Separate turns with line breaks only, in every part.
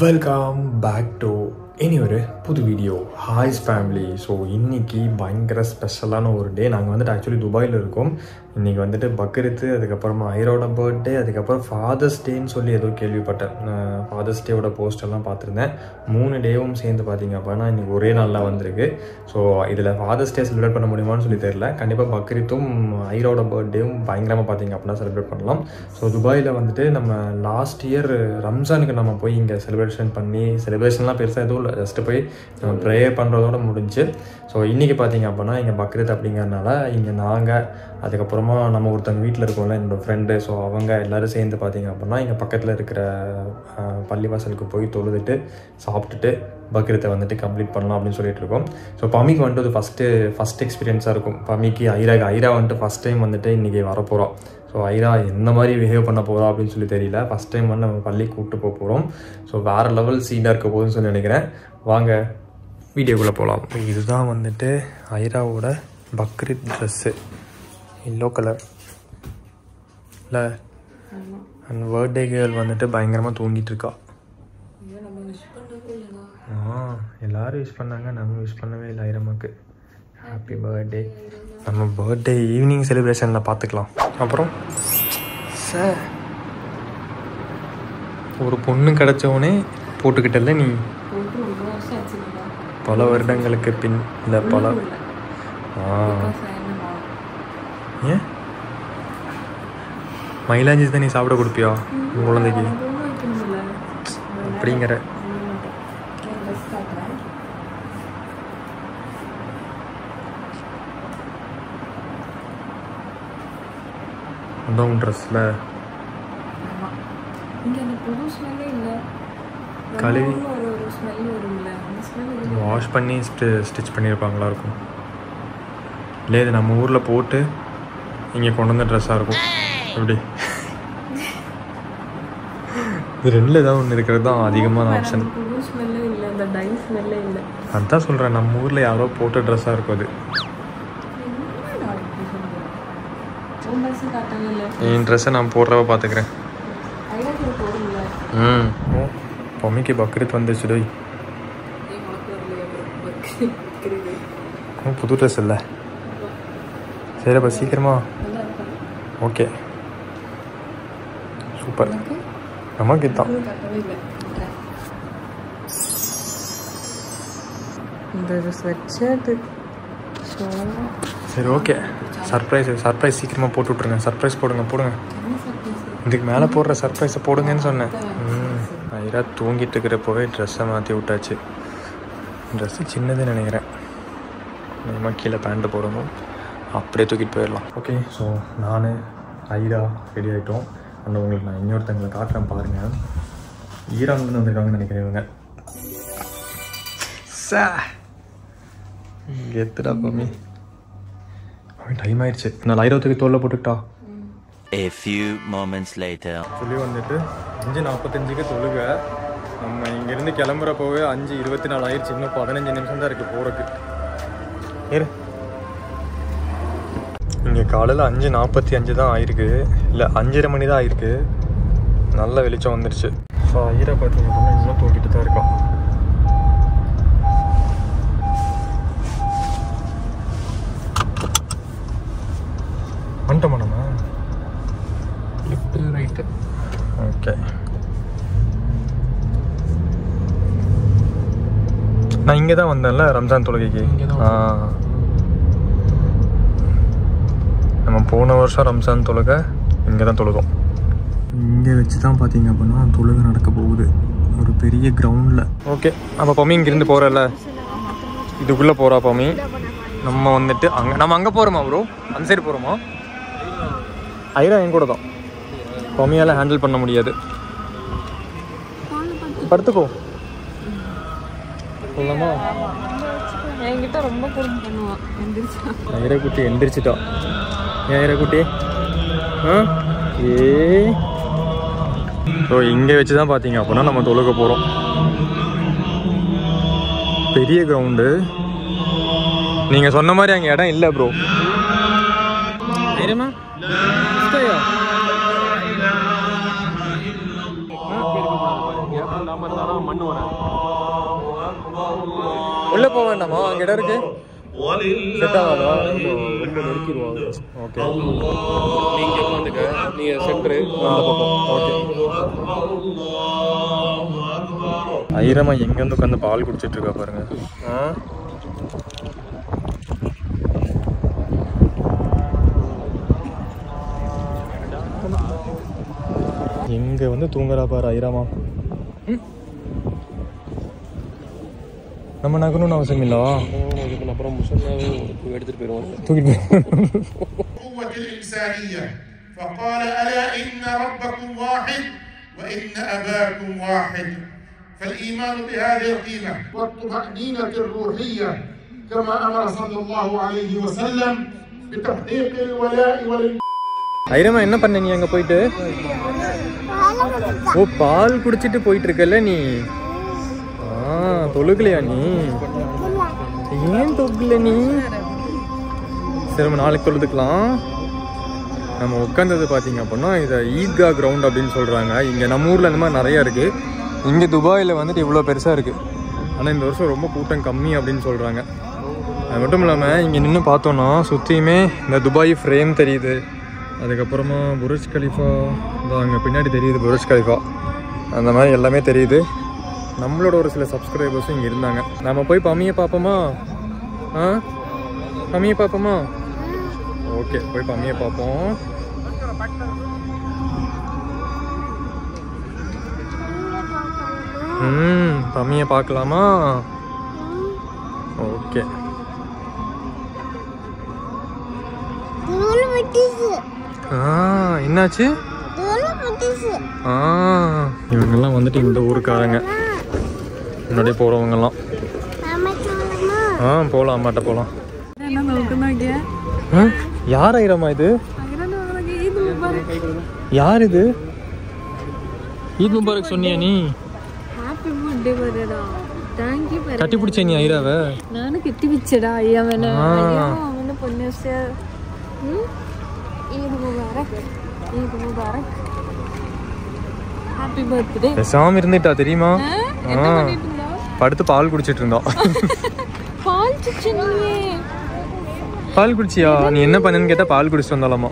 Welcome back to இனி ஒரு புது வீடியோ. ஹாய்ஸ் ஃபேமிலி. ஸோ இன்றைக்கி பயங்கர ஸ்பெஷலான ஒரு டே. நாங்கள் வந்துட்டு ஆக்சுவலி துபாயில் இருக்கோம். இன்றைக்கி வந்துட்டு பக்ரீத்து, அதுக்கப்புறமா ஐரோட பர்த்டே, அதுக்கப்புறம் ஃபாதர்ஸ் டேன்னு சொல்லி ஏதோ கேள்விப்பட்டேன். ஃபாதர்ஸ் டேவோட போஸ்டெல்லாம் பார்த்துருந்தேன். 3 டேவும் சேர்ந்து பார்த்தீங்க அப்படின்னா இன்றைக்கி ஒரே நாளில் வந்திருக்கு. ஸோ இதில் ஃபாதர்ஸ் டே செலிப்ரேட் பண்ண முடியுமான்னு சொல்லி தெரியல. கண்டிப்பாக பக்ரீத்தும் ஐரோட பர்த்டேவும் பயங்கரமாக பார்த்தீங்க அப்படின்னா செலிப்ரேட் பண்ணலாம். ஸோ துபாயில் வந்துட்டு நம்ம லாஸ்ட் இயர் ரம்ஜானுக்கு நம்ம போய் இங்கே செலிப்ரேஷன்லாம் பெருசாக எதுவும் இல்லை, ஜஸ்ட்டு போய் நம்ம ப்ரேயர் பண்ணுறதோட முடிஞ்சு. ஸோ இன்றைக்கி பார்த்தீங்க அப்படின்னா இங்கே பக்ரீத் அப்படிங்கிறதுனால இங்கே நாங்கள், அதுக்கப்புறமா நம்ம ஒருத்தவங்க வீட்டில் இருக்கோம்ல என்னோடய ஃப்ரெண்டு, ஸோ அவங்க எல்லோரும் சேர்ந்து பார்த்தீங்க அப்படின்னா இங்கே பக்கத்தில் இருக்கிற பள்ளிவாசலுக்கு போய் தொழுதுட்டு சாப்பிட்டுட்டு பக்ரீத்தை வந்துட்டு கம்ப்ளீட் பண்ணலாம் அப்படின்னு சொல்லிட்டு இருக்கோம். ஸோ பமிக்கு வந்துட்டு அது ஃபஸ்ட் எக்ஸ்பீரியன்ஸாக இருக்கும். பமிக்கு ஐரா வந்துட்டு ஃபஸ்ட் டைம் வந்துட்டு இன்றைக்கி வரப்போகிறோம். ஸோ ஐரா எந்த மாதிரி பிஹேவ் பண்ண போகிறோம் அப்படின்னு சொல்லி தெரியல. ஃபஸ்ட் டைம் வந்து நம்ம பள்ளி கூப்பிட்டு போக போகிறோம். ஸோ வேறு லெவல் சீனாக இருக்க போகுதுன்னு சொல்லி நினைக்கிறேன். வாங்க வீடியோக்குள்ளே போகலாம். இதுதான் வந்துட்டு ஐராவோட பக்ரீத் ட்ரெஸ்ஸு, எல்லோ கலர் இல்லை. அண்ட் பர்த்டே கேர்ள் வந்துட்டு பயங்கரமாக தூங்கிட்டு இருக்கா. எல்லோரும் விஷ் பண்ணாங்க, நம்ம விஷ் பண்ணவே இல்லை ஐரம்மாக்கு. Happy birthday. நம்ம பர்த்டே ஈவினிங் செலிப்ரேஷனில் பார்த்துக்கலாம். அப்புறம் சார் ஒரு பொண்ணு கிடச்சவனே போட்டுக்கிட்டல நீ. பல வருடங்களுக்கு பின் இல்லை ஏன் மைலாஞ்சி தான் நீ சாப்பிட கொடுப்பியா குழந்தைக்கு அப்படிங்கிற? ட்ரெஸ்ல கழுவி வாஷ் பண்ணி ஸ்டிச் பண்ணியிருப்பாங்களா இருக்கும். இல்லை இது நம்ம ஊரில் போட்டு இங்கே கொண்டு வந்த ட்ரெஸ்ஸாக இருக்கும். எப்படி இது ரெண்டில் ஏதாவது ஒன்று இருக்கிறது தான் அதிகமான ஆப்ஷன். அதுதான் சொல்கிறேன், நம்ம ஊரில் யாரோ போட்ட ட்ரெஸ்ஸாக இருக்கும் அது. என் ட்ரெஸ்ஸை நான் போடுறவ பார்த்துக்கிறேன். பொம்மிக்கு பக்ரீத் வந்துச்சு டோய். புது ட்ரெஸ் இல்லை. சரிப்பா சீக்கிரமா. Okay super. நமக்கு தான் சரி ஓகே. சர்ப்ரைஸ் சீக்கிரமாக போட்டு விட்ருங்க. சர்ப்ரைஸ் போடுங்க. இதுக்கு மேலே போடுற சர்ப்ரைஸை போடுங்கன்னு சொன்னேன். ஐரா தூங்கிட்டு இருக்கிறப்போவே ட்ரெஸ்ஸை மாற்றி விட்டாச்சு. ட்ரெஸ்ஸு சின்னதுன்னு நினைக்கிறேன். நம்ம கீழே பேண்ட்டு போடணும், அப்படியே தூக்கிட்டு போயிடலாம். ஓகே ஸோ நான் ஐரா ரெடி ஆகிட்டோம். அண்ட் உங்களுக்கு நான் இன்னொருத்தங்களை காட்டுறேன் பாருங்கள். ஈரான்லேருந்து வந்திருக்காங்கன்னு நினைக்கிறேன் இவங்க. எத்துடா பம்மி, டைம் ஆயிடுச்சு. நான் ஐரோத்துக்கு தோல்ல போட்டுக்கிட்டா.
A few moments later
சொல்லி வந்துட்டு 5:45க்கு தொழுக. நம்ம இங்கேருந்து கிளம்புறப்போவே 5:24 ஆயிடுச்சு. இன்னும் 15 நிமிஷம் தான் இருக்குது போகிறதுக்கு. ஏறு. இங்கே காலையில் 5:45 தான் ஆயிருக்கு, இல்லை 5:30 மணி தான் ஆயிருக்கு. நல்ல வெளிச்சம் வந்துடுச்சு. ஸோ ஐயரை பார்த்தீங்க அப்படின்னா இன்னும் தூக்கிட்டு தான் இருக்கோம். வந்துட்டோமா நம்ம? Left right. ஓகே நான் இங்கே தான் வந்தேன்ல ரம்ஜான் தொழுகைக்கு. நம்ம போன வருஷம் ரம்ஜான் தொழுகை இங்கே தான் தொழுதோம். இங்கே வச்சு தான் பார்த்தீங்க அப்படின்னா தொழுகை நடக்க போகுது ஒரு பெரிய கிரவுண்டில். ஓகே அப்போ பம்மி இங்கேருந்து போகிறல்ல, இதுக்குள்ளே போகிறா பம்மி. நம்ம வந்துட்டு நம்ம அங்கே போகிறோமா ப்ரோ? அந்த சைடு போகிறோமா? ஐரா என் கூட தான். பம்மியால் ஹேண்டில் பண்ண முடியாது. படுத்துக்கோ சொல்லலாமா?
என்கிட்ட ரொம்ப குறும்பு பண்ணுவான்.
ஐரா குட்டி எந்திரிச்சிட்டா. ஏன் ஐரா குட்டி? ஸோ இங்கே வச்சு தான் பார்த்தீங்க அப்படின்னா நம்ம தொழுக போகிறோம். பெரிய கிரவுண்டு. நீங்கள் சொன்ன மாதிரி அங்கே இடம் இல்லை ப்ரோ. ஐரமா மண்ணு வராது. உள்ள போக வேண்டாமா? அங்க இடம் இருக்கு. செட் ஆகாதா? ரொம்ப நெருக்கிடுவாங்க. ஓகே, நீங்க உட்காந்துக்க, நீங்க சென்டரு அந்த பக்கம். ஓகே. ஐரமா எங்கேருந்து உட்காந்து பால் குடிச்சிட்டு இருக்கா பாருங்க. எங்க வந்து தூங்குறா பாரு ஐரமா. நம்ம நகணும்னு அவசியம் இல்ல. அப்புறம் எடுத்துட்டு போயிடுவோம். தூக்கிட்டு
فقال ألا إن ربكم واحد وإن أباكم واحد فالإيمان بهذه القيمة والطمأنينة الروحية كما أمر صلى الله عليه وسلم بتحقيق الولاء
ஐரமா என்ன பண்ண நீ அங்க போயிட்டு? ஓ, பால் குடிச்சிட்டு போயிட்டு இருக்கல நீ. தொழுகலையா நீ? ஏன் தொழுகல நீ? சரி, நம்ம நாளைக்கு தொழுதுக்கலாம். நம்ம உட்காந்தது பார்த்தீங்க அப்படின்னா இதை ஈத்கா கிரவுண்ட் அப்படின்னு சொல்கிறாங்க. இங்கே நம்ம ஊரில் இந்த மாதிரி நிறையா இருக்குது. இங்கே துபாயில் வந்துட்டு இவ்வளோ பெருசாக இருக்குது. ஆனால் இந்த வருஷம் ரொம்ப கூட்டம் கம்மி அப்படின்னு சொல்கிறாங்க. அது மட்டும் இல்லாமல் இங்கே நின்று பார்த்தோன்னா சுற்றியுமே இந்த துபாய் ஃப்ரேம் தெரியுது. அதுக்கப்புறமா புர்ஜ் கலிஃபா தான் அங்கே பின்னாடி தெரியுது. புர்ஜ் கலிஃபா அந்த மாதிரி எல்லாமே தெரியுது. நம்மளோட ஒரு சில சப்ஸ்கிரைபர்ஸும் இங்கே இருந்தாங்க. நம்ம போய் பம்மியை பார்ப்போமா? பம்மியை பார்ப்போமா? ஓகே, போய் பம்மியை பார்ப்போம். பம்மியை பார்க்கலாமா? ஓகே. என்னாச்சு? இவங்கெல்லாம் வந்துட்டு இந்த ஊருக்காரங்க, முன்னாடியே போறவங்கலாம். போகலாம், அம்மாட்ட போகலாம். யார் ஐரமா இது? யார் இது? ஈத் முபாரக் சொன்னியா நீ? கட்டி பிடிச்ச நீ ஐராவை?
நானும் கட்டி பிடிச்சடா ஐயாவன. அவன பொண்ணு Eid Mubarak, Eid Mubarak, happy birthday.
சாமி இருந்துட்டா தெரியுமா? படுத்து பால் குடிச்சிட்டு இருந்தோம்.
பால் குடிச்சியே?
பால் குடிச்சியா? நீ என்ன பண்ணன்னு கேட்டா பால் குடிச்சிட்டு வந்தாலாமா?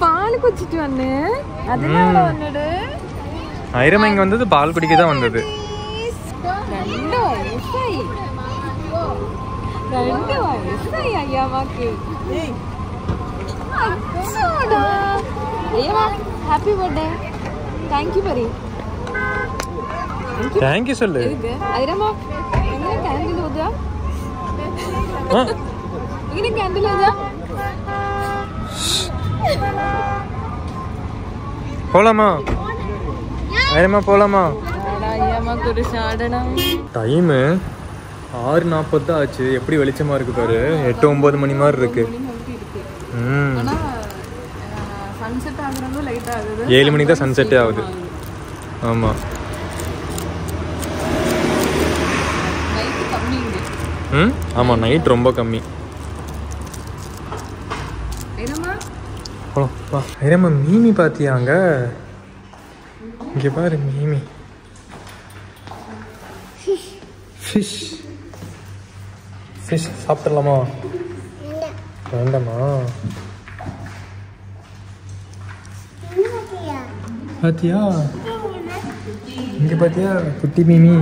பால் குடிச்சிட்டு வந்தேன். அதனால வந்தது.
ஐரமா இங்க வந்தது பால் குடிக்க தான் வந்தது.
ரெண்டு வயசு ஐயாவாக்கு. ஐயாவா ஹாப்பி பர்த்டே. தேங்க்யூ பரி.
தேங்க்யூ சொல்லு.
ஐரமா எங்க கேண்டில் ஊதா? எங்க கேண்டில் ஊதா?
போலாமா ஐரமா? போலாமா? டைமு 6:40 தான் ஆச்சு. எப்படி வெளிச்சமா இருக்கு பாரு. 8-9 மணி மாதிரி இருக்கு. 7 மணிக்கு தான் சன்செட்டே ஆகுது. ஆமா, ஆமா, நைட் ரொம்ப கம்மி. ஐரமா மீமி பாத்தியாங்க? இங்க பாரு மீமி. ஃபிஷ் ஃபிஷ் சாப்பிடலாமா? வேண்டாமா? பாத்தியா? இங்க பாத்தியா குட்டி மீமி?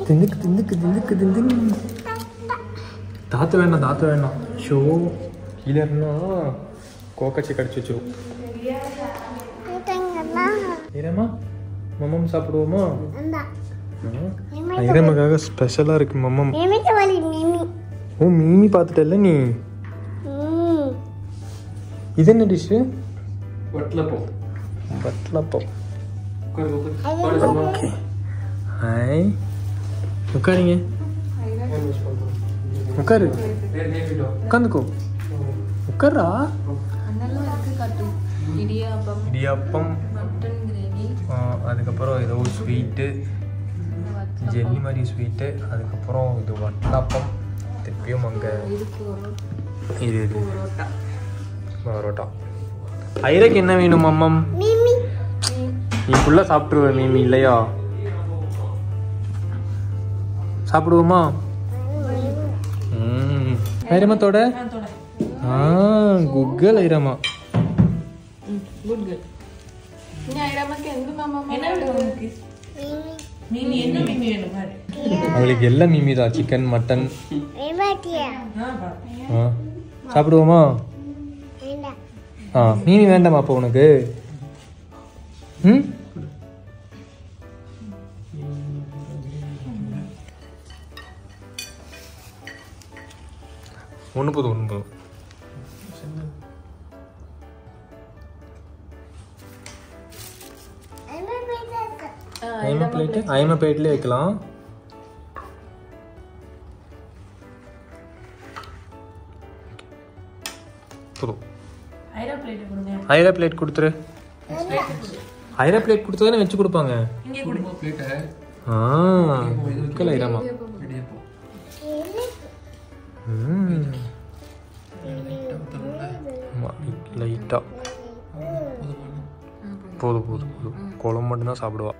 திண்டுக்கு திண்டுக்கு திண்டுக்கு திண்டு. தாத்த வேண்டாம், தாத்த வேண்டாம். ஷோ கீழே இருந்தா கோக்கச்சி கடிச்சு வச்சிரும். ஐரமா மம்மம் சாப்பிடுவோமா? ஐரமாக்காக ஸ்பெஷலா இருக்கு மம்மம். ஓ, மீமி பார்த்துட்டல நீ. இது என்ன dish? Watalappam. Watalappam. Okay. Hi, உட்காருங்க. உட்காரு, உட்காந்துக்கோ. உட்காரா. இடியாப்பம், அதுக்கப்புறம் ஏதோ ஸ்வீட்டு, ஜெல்லி மாதிரி ஸ்வீட்டு, அதுக்கப்புறம் இது வட்டாப்பம், திருப்பியும் அங்கே இது பரோட்டா. ஐராக்கு என்ன வேணும் மம்மம்? நீ ஃபுல்லாக சாப்பிட்ருவ மீமி இல்லையா? சாப்பிடுவோமா? ஐரமத்தோட குக்கல் ஐரமா.
Good good. நீ ஐரமாக்கு எந்த மாமா
அவளுக்கு எல்லாம் மீமி தான். Chicken mutton சாப்பிடுவோமா? மீமி வேண்டாமா அப்போ உனக்கு? ஒன்று போதும். ஐமா பிளேட்லேயே வைக்கலாம். ஐரா பிளேட் கொடுத்துரு. ஐரா பிளேட் கொடுத்தா தானே வச்சு கொடுப்பாங்க. ஐராமா லைட்டா போதும். குழம்பு மட்டும்தான் சாப்பிடுவா.